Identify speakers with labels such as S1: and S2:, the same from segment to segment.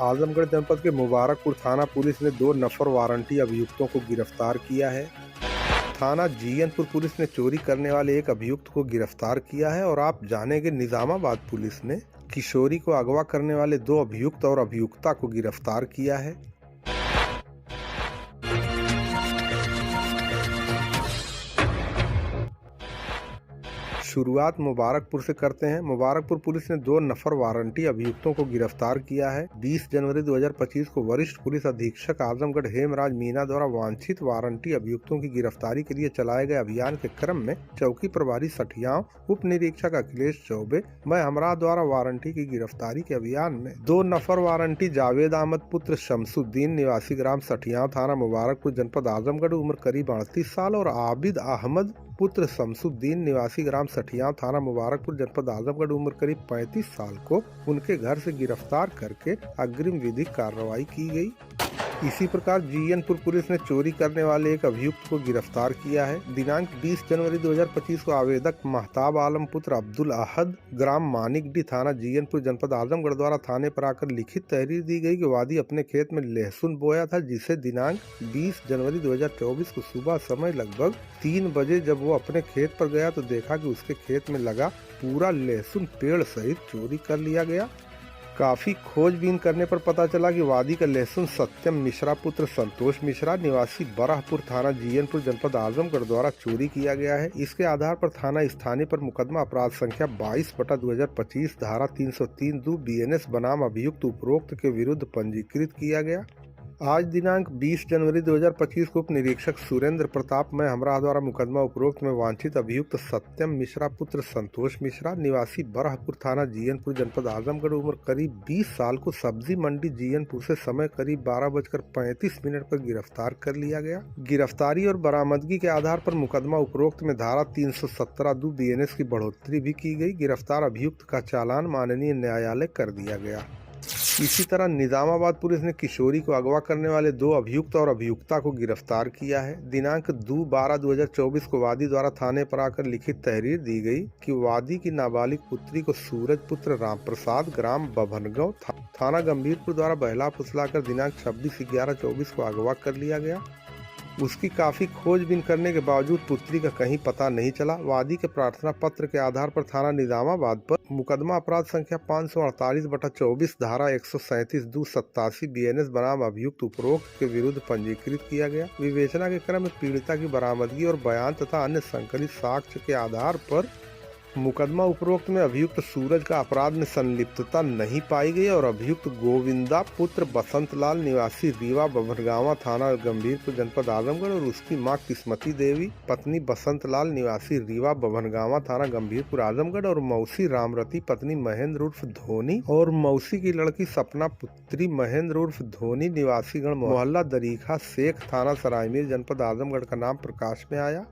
S1: आजमगढ़ जनपद के मुबारकपुर थाना पुलिस ने 2 नफर वारंटी अभियुक्तों को गिरफ्तार किया है। थाना जीयनपुर पुलिस ने चोरी करने वाले एक अभियुक्त को गिरफ्तार किया है। और आप जानेंगे निजामाबाद पुलिस ने किशोरी को अगवा करने वाले 2 अभियुक्त और अभियुक्ता को गिरफ्तार किया है। शुरुआत मुबारकपुर से करते हैं। मुबारकपुर पुलिस ने 2 नफर वारंटी अभियुक्तों को गिरफ्तार किया है। 20 जनवरी 2025 को वरिष्ठ पुलिस अधीक्षक आजमगढ़ हेमराज मीना द्वारा वांछित वारंटी अभियुक्तों की गिरफ्तारी के लिए चलाए गए अभियान के क्रम में चौकी प्रभारी सठियाव उप निरीक्षक अखिलेश चौबे व हमरा द्वारा वारंटी की गिरफ्तारी के अभियान में 2 नफर वारंटी जावेद अहमद पुत्र शमसुद्दीन निवासी ग्राम सठियाव थाना मुबारकपुर जनपद आजमगढ़ उम्र करीब 38 साल और आबिद अहमद पुत्र शमसुद्दीन निवासी ग्राम सठियाव थाना मुबारकपुर जनपद आजमगढ़ उम्र करीब 35 साल को उनके घर से गिरफ्तार करके अग्रिम विधिक कार्रवाई की गई। इसी प्रकार जीयनपुर पुलिस ने चोरी करने वाले एक अभियुक्त को गिरफ्तार किया है। दिनांक 20 जनवरी 2025 को आवेदक महताब आलम पुत्र अब्दुल अहद ग्राम मानिकडी थाना जीयनपुर जनपद आजमगढ़ द्वारा थाने पर आकर लिखित तहरीर दी गई कि वादी अपने खेत में लहसुन बोया था, जिसे दिनांक 20 जनवरी 2024 को सुबह समय लगभग 3 बजे जब वो अपने खेत पर गया तो देखा कि उसके खेत में लगा पूरा लहसुन पेड़ सहित चोरी कर लिया गया। काफी खोजबीन करने पर पता चला कि वादी का लहसुन सत्यम मिश्रा पुत्र संतोष मिश्रा निवासी बराहपुर थाना जीयनपुर जनपद आजमगढ़ द्वारा चोरी किया गया है। इसके आधार पर थाना स्थानीय पर मुकदमा अपराध संख्या 22/2025 धारा 303(2) BNS बनाम अभियुक्त उपरोक्त के विरुद्ध पंजीकृत किया गया। आज दिनांक 20 जनवरी 2025 को उप निरीक्षक सुरेंद्र प्रताप में हमरा द्वारा मुकदमा उपरोक्त में वांछित अभियुक्त सत्यम मिश्रा पुत्र संतोष मिश्रा निवासी बराहपुर थाना जीयनपुर जनपद आजमगढ़ उम्र करीब 20 साल को सब्जी मंडी जीयनपुर से समय करीब 12:35 पर गिरफ्तार कर लिया गया। गिरफ्तारी और बरामदगी के आधार पर मुकदमा उपरोक्त में धारा 317(2) BNS की बढ़ोतरी भी की गई। गिरफ्तार अभियुक्त का चालान माननीय न्यायालय कर दिया गया। इसी तरह निजामाबाद पुलिस ने किशोरी को अगवा करने वाले 2 अभियुक्त और अभियुक्ता को गिरफ्तार किया है। दिनांक 2/12/2024 को वादी द्वारा थाने पर आकर लिखित तहरीर दी गई कि वादी की नाबालिग पुत्री को सूरज पुत्र राम प्रसाद ग्राम बभनगांव थाना गंभीरपुर द्वारा बहला फुसलाकर दिनांक 26/11/24 को अगवा कर लिया गया। उसकी काफी खोजबीन करने के बावजूद पुत्री का कहीं पता नहीं चला। वादी के प्रार्थना पत्र के आधार पर थाना निजामाबाद पर मुकदमा अपराध संख्या 548/24 धारा 137(2) 87 BNS बनाम अभियुक्त उपरोक्त के विरुद्ध पंजीकृत किया गया। विवेचना के क्रम में पीड़िता की बरामदगी और बयान तथा अन्य संकलित साक्ष्य के आधार पर मुकदमा उपरोक्त में अभियुक्त सूरज का अपराध में संलिप्तता नहीं पाई गई और अभियुक्त गोविंदा पुत्र बसंत लाल निवासी रीवा बभनगांवा थाना गंभीरपुर जनपद आजमगढ़ और उसकी मां किस्मती देवी पत्नी बसंत लाल निवासी रीवा बभनगांवा थाना गंभीरपुर आजमगढ़ और मौसी रामरती पत्नी महेंद्र उर्फ धोनी और मौसी की लड़की सपना पुत्री महेंद्र उर्फ धोनी निवासी गण मोहल्ला दरीखा शेख थाना सरायमीर जनपद आजमगढ़ का नाम प्रकाश में आया।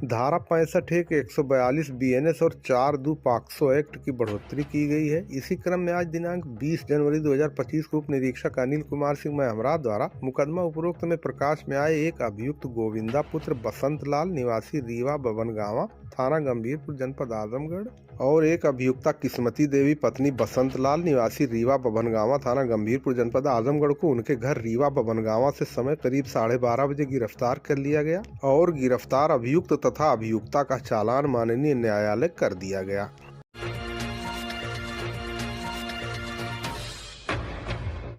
S1: धारा 65(142) BNS और 4(2) पॉक्सो एक्ट की बढ़ोतरी की गई है। इसी क्रम में आज दिनांक 20 जनवरी 2025 को उप निरीक्षक अनिल कुमार सिंह हमरा द्वारा मुकदमा उपरोक्त में प्रकाश में आए एक अभियुक्त गोविंदा पुत्र बसंत लाल निवासी रीवा बभनगांवा थाना गंभीरपुर जनपद आजमगढ़ और एक अभियुक्ता किस्मती देवी पत्नी बसंत लाल निवासी रीवा बभनगांवा थाना गंभीरपुर जनपद आजमगढ़ को उनके घर रीवा बभनगांवा से समय करीब 12:30 बजे गिरफ्तार कर लिया गया और गिरफ्तार अभियुक्त तथा अभियुक्ता का चालान माननीय न्यायालय कर दिया गया।